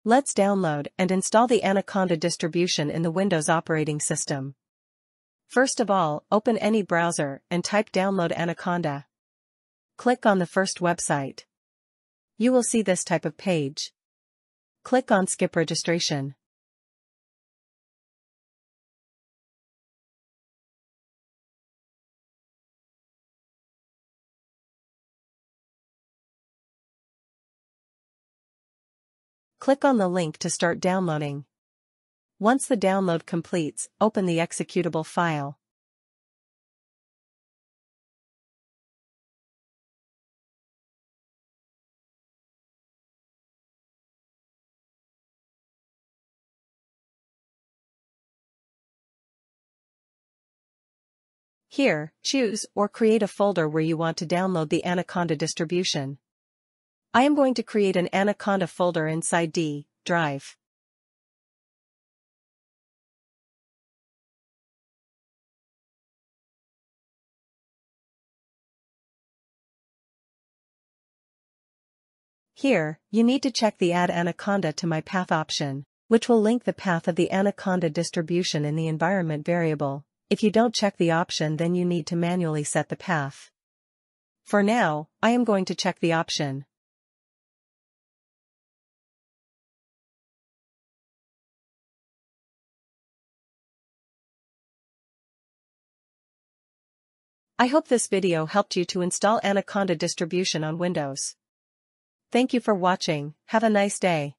Let's download and install the Anaconda distribution in the Windows operating system. First of all, open any browser and type download Anaconda. Click on the first website. You will see this type of page. Click on Skip Registration. Click on the link to start downloading. Once the download completes, open the executable file. Here, choose or create a folder where you want to download the Anaconda distribution. I am going to create an Anaconda folder inside D drive. Here, you need to check the Add Anaconda to My Path option, which will link the path of the Anaconda distribution in the environment variable. If you don't check the option, then you need to manually set the path. For now, I am going to check the option. I hope this video helped you to install Anaconda distribution on Windows. Thank you for watching. Have a nice day.